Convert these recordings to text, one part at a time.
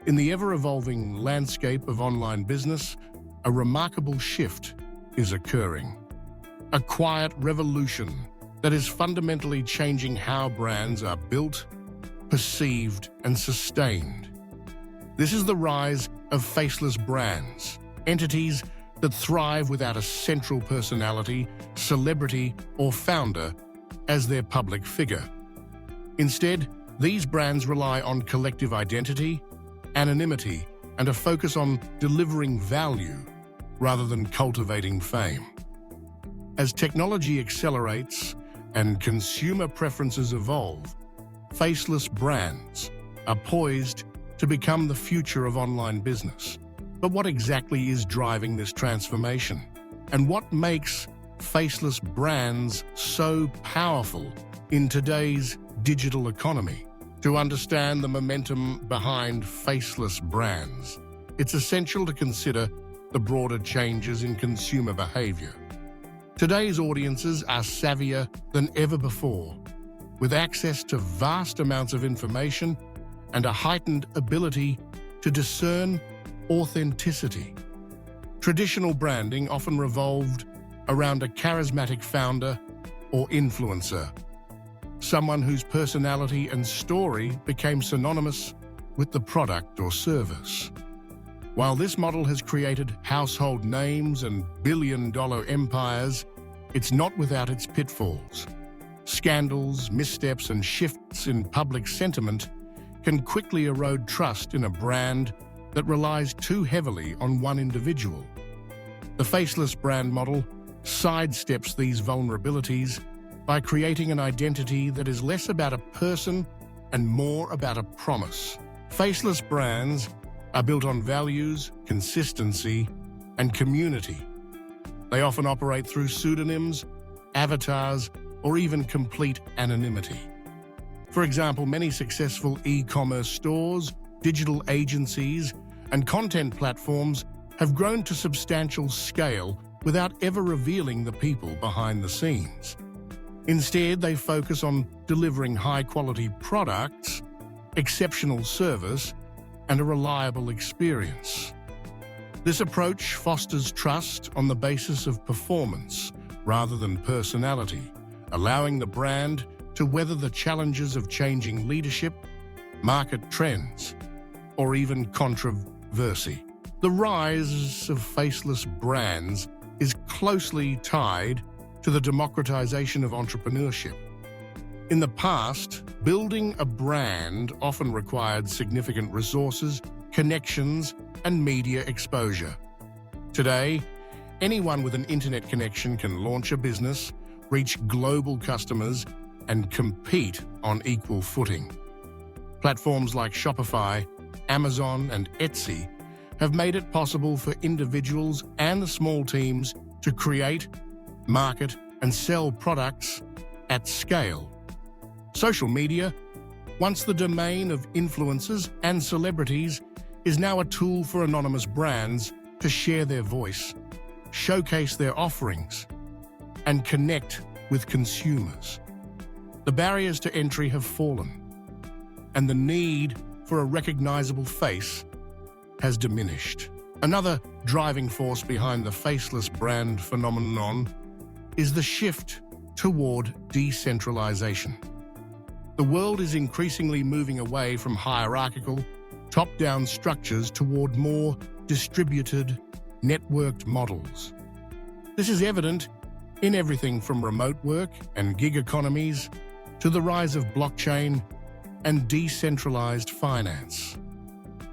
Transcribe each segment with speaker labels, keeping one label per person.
Speaker 1: In the ever-evolving landscape of online business, a remarkable shift is occurring. A quiet revolution that is fundamentally changing how brands are built, perceived, and sustained. This is the rise of faceless brands, entities that thrive without a central personality, celebrity, or founder as their public figure. Instead, these brands rely on collective identity, anonymity, and a focus on delivering value rather than cultivating fame. As technology accelerates and consumer preferences evolve, faceless brands are poised to become the future of online business. But what exactly is driving this transformation? And what makes faceless brands so powerful in today's digital economy? To understand the momentum behind faceless brands, it's essential to consider the broader changes in consumer behavior. Today's audiences are savvier than ever before, with access to vast amounts of information and a heightened ability to discern authenticity. Traditional branding often revolved around a charismatic founder or influencer, someone whose personality and story became synonymous with the product or service. While this model has created household names and billion-dollar empires, it's not without its pitfalls. Scandals, missteps, and shifts in public sentiment can quickly erode trust in a brand that relies too heavily on one individual. The faceless brand model sidesteps these vulnerabilities by creating an identity that is less about a person and more about a promise. Faceless brands are built on values, consistency, and community. They often operate through pseudonyms, avatars, or even complete anonymity. For example, many successful e-commerce stores, digital agencies, and content platforms have grown to substantial scale without ever revealing the people behind the scenes. Instead, they focus on delivering high-quality products, exceptional service, and a reliable experience. This approach fosters trust on the basis of performance rather than personality, allowing the brand to weather the challenges of changing leadership, market trends, or even controversy. The rise of faceless brands is closely tied to the democratization of entrepreneurship. In the past, building a brand often required significant resources, connections, and media exposure. Today, anyone with an internet connection can launch a business, reach global customers, and compete on equal footing. Platforms like Shopify, Amazon, and Etsy have made it possible for individuals and small teams to create, market, and sell products at scale. Social media, once the domain of influencers and celebrities, is now a tool for anonymous brands to share their voice, showcase their offerings, and connect with consumers. The barriers to entry have fallen, and the need for a recognizable face has diminished. Another driving force behind the faceless brand phenomenon is the shift toward decentralization. The world is increasingly moving away from hierarchical, top-down structures toward more distributed, networked models. This is evident in everything from remote work and gig economies to the rise of blockchain and decentralized finance.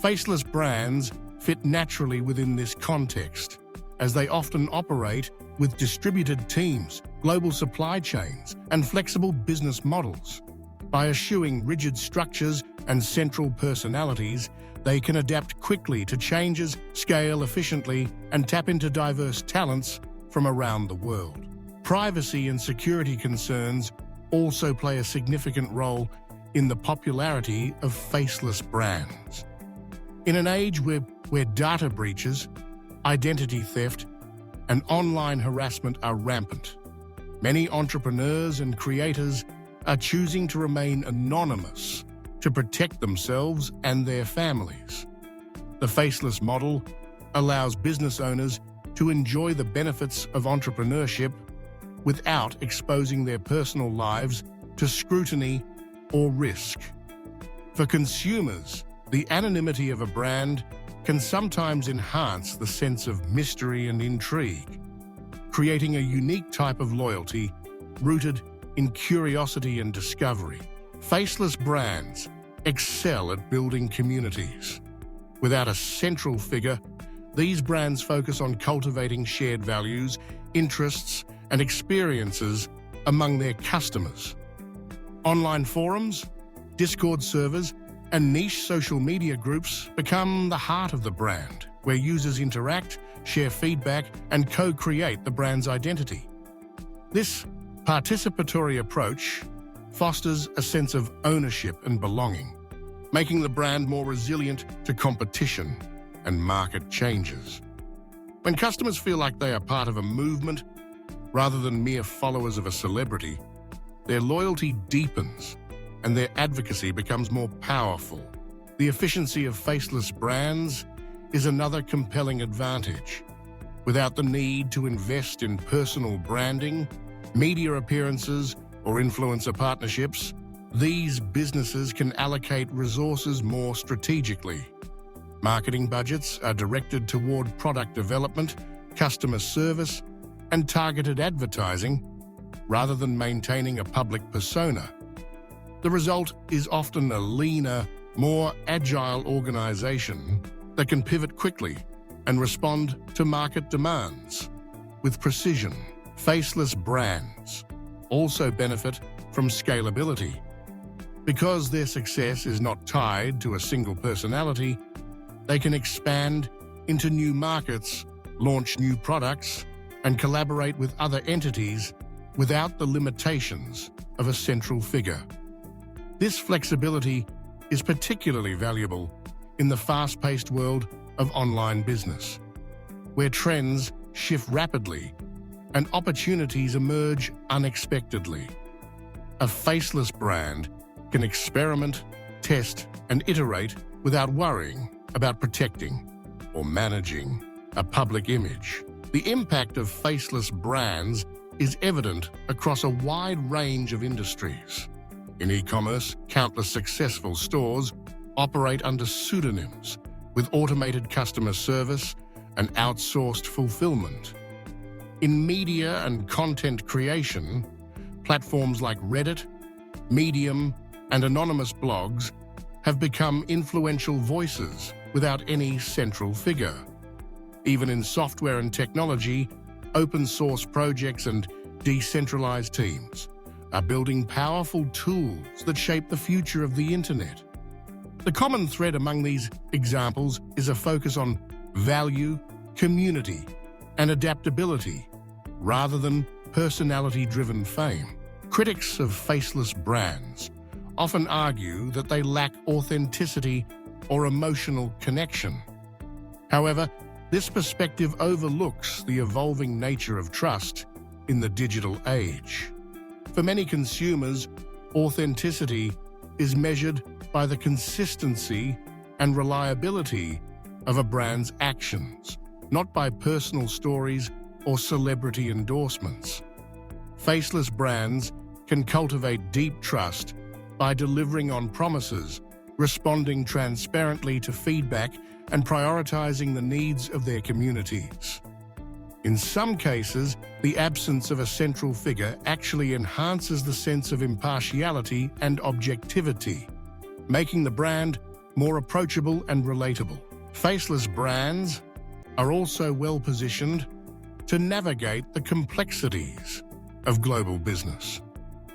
Speaker 1: Faceless brands fit naturally within this context, as they often operate with distributed teams, global supply chains, and flexible business models. By eschewing rigid structures and central personalities, they can adapt quickly to changes, scale efficiently, and tap into diverse talents from around the world. Privacy and security concerns also play a significant role in the popularity of faceless brands. In an age where data breaches, identity theft, and online harassment are rampant, many entrepreneurs and creators are choosing to remain anonymous to protect themselves and their families. The Faceless model allows business owners to enjoy the benefits of entrepreneurship without exposing their personal lives to scrutiny or risk. For consumers, the anonymity of a brand can sometimes enhance the sense of mystery and intrigue, creating a unique type of loyalty rooted in curiosity and discovery. Faceless brands excel at building communities. Without a central figure, these brands focus on cultivating shared values, interests, and experiences among their customers. Online forums, Discord servers, and niche social media groups become the heart of the brand, where users interact, share feedback, and co-create the brand's identity. This participatory approach fosters a sense of ownership and belonging, making the brand more resilient to competition and market changes. When customers feel like they are part of a movement rather than mere followers of a celebrity, their loyalty deepens and their advocacy becomes more powerful. The efficiency of faceless brands is another compelling advantage. Without the need to invest in personal branding, media appearances, or influencer partnerships, these businesses can allocate resources more strategically. Marketing budgets are directed toward product development, customer service, and targeted advertising, rather than maintaining a public persona. The result is often a leaner, more agile organization that can pivot quickly and respond to market demands with precision. Faceless brands also benefit from scalability. Because their success is not tied to a single personality, they can expand into new markets, launch new products, and collaborate with other entities without the limitations of a central figure. This flexibility is particularly valuable in the fast-paced world of online business, where trends shift rapidly and opportunities emerge unexpectedly. A faceless brand can experiment, test, and iterate without worrying about protecting or managing a public image. The impact of faceless brands is evident across a wide range of industries. In e-commerce, countless successful stores operate under pseudonyms with automated customer service and outsourced fulfillment. In media and content creation, platforms like Reddit, Medium, and anonymous blogs have become influential voices without any central figure. Even in software and technology, open-source projects and decentralized teams are building powerful tools that shape the future of the internet. The common thread among these examples is a focus on value, community, and adaptability, rather than personality-driven fame. Critics of faceless brands often argue that they lack authenticity or emotional connection. However, this perspective overlooks the evolving nature of trust in the digital age. For many consumers, authenticity is measured by the consistency and reliability of a brand's actions, not by personal stories or celebrity endorsements. Faceless brands can cultivate deep trust by delivering on promises, responding transparently to feedback, and prioritizing the needs of their communities. In some cases, the absence of a central figure actually enhances the sense of impartiality and objectivity, making the brand more approachable and relatable. Faceless brands are also well-positioned to navigate the complexities of global business.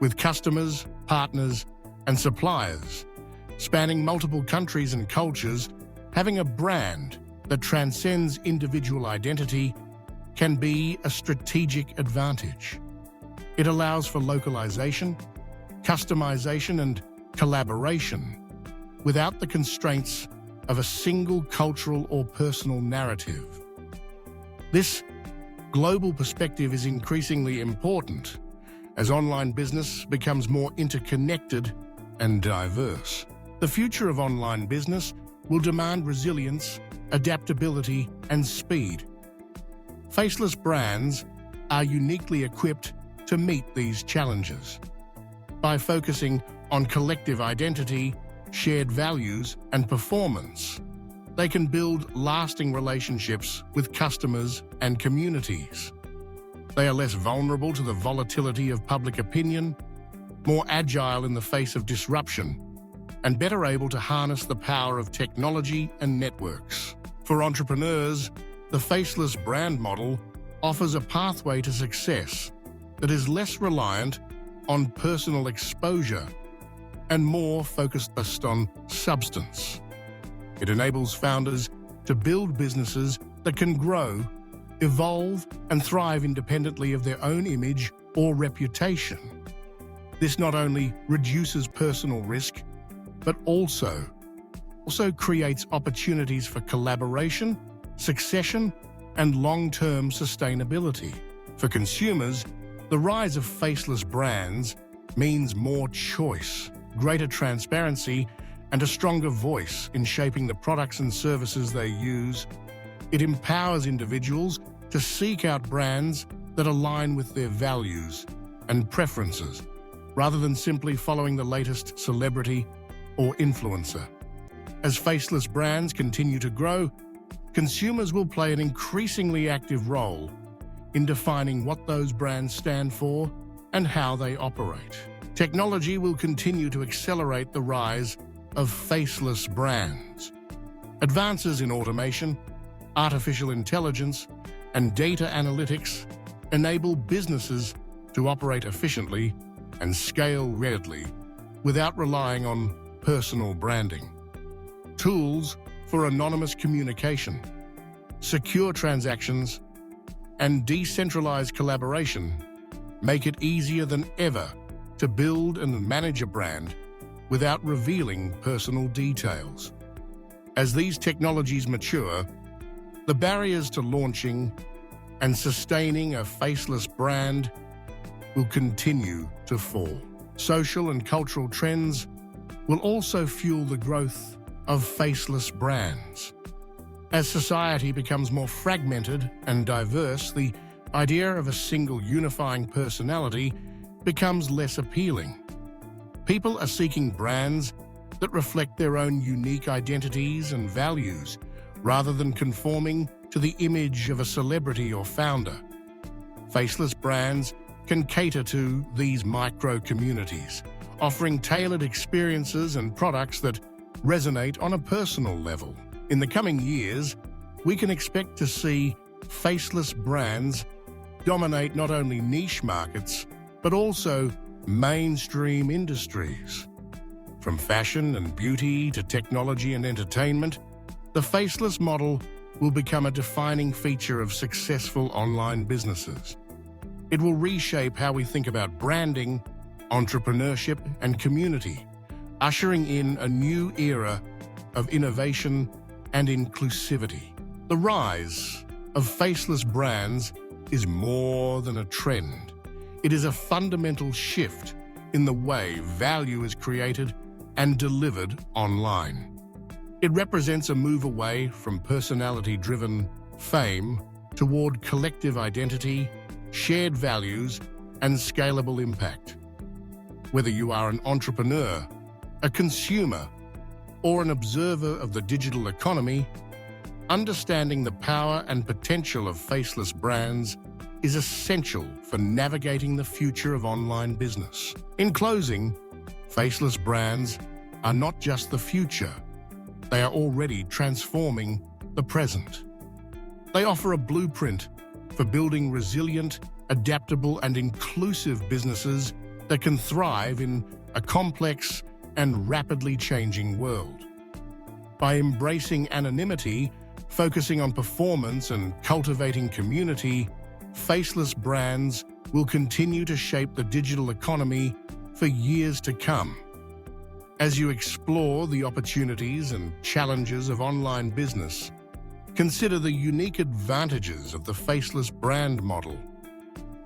Speaker 1: With customers, partners, and suppliers spanning multiple countries and cultures, having a brand that transcends individual identity can be a strategic advantage. It allows for localization, customization, and collaboration without the constraints of a single cultural or personal narrative. This global perspective is increasingly important as online business becomes more interconnected and diverse. The future of online business will demand resilience adaptability, and speed. Faceless brands are uniquely equipped to meet these challenges. By focusing on collective identity, shared values, and performance, they can build lasting relationships with customers and communities. They are less vulnerable to the volatility of public opinion, more agile in the face of disruption, and better able to harness the power of technology and networks. For entrepreneurs, the faceless brand model offers a pathway to success that is less reliant on personal exposure and more focused on substance. It enables founders to build businesses that can grow, evolve, and thrive independently of their own image or reputation. This not only reduces personal risk, but also creates opportunities for collaboration, succession, and long-term sustainability. For consumers, the rise of faceless brands means more choice, greater transparency, and a stronger voice in shaping the products and services they use. It empowers individuals to seek out brands that align with their values and preferences, rather than simply following the latest celebrity or influencer. As faceless brands continue to grow, consumers will play an increasingly active role in defining what those brands stand for and how they operate. Technology will continue to accelerate the rise of faceless brands. Advances in automation, artificial intelligence, and data analytics enable businesses to operate efficiently and scale readily without relying on personal branding. Tools for anonymous communication, secure transactions, and decentralized collaboration make it easier than ever to build and manage a brand without revealing personal details. As these technologies mature, the barriers to launching and sustaining a faceless brand will continue to fall. Social and cultural trends will also fuel the growth of faceless brands. As society becomes more fragmented and diverse, the idea of a single unifying personality becomes less appealing. People are seeking brands that reflect their own unique identities and values, rather than conforming to the image of a celebrity or founder. Faceless brands can cater to these micro-communities, offering tailored experiences and products that resonate on a personal level. In the coming years, we can expect to see faceless brands dominate not only niche markets, but also mainstream industries. From fashion and beauty to technology and entertainment, the faceless model will become a defining feature of successful online businesses. It will reshape how we think about branding, entrepreneurship, and community, ushering in a new era of innovation and inclusivity. The rise of faceless brands is more than a trend. It is a fundamental shift in the way value is created and delivered online. It represents a move away from personality-driven fame toward collective identity, shared values, and scalable impact. Whether you are an entrepreneur, a consumer, or an observer of the digital economy, understanding the power and potential of faceless brands is essential for navigating the future of online business. In closing, faceless brands are not just the future, they are already transforming the present. They offer a blueprint for building resilient, adaptable, and inclusive businesses that can thrive in a complex and rapidly changing world. By embracing anonymity, focusing on performance, and cultivating community, faceless brands will continue to shape the digital economy for years to come. As you explore the opportunities and challenges of online business, consider the unique advantages of the faceless brand model.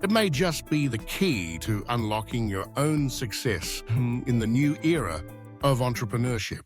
Speaker 1: It may just be the key to unlocking your own success in the new era of entrepreneurship.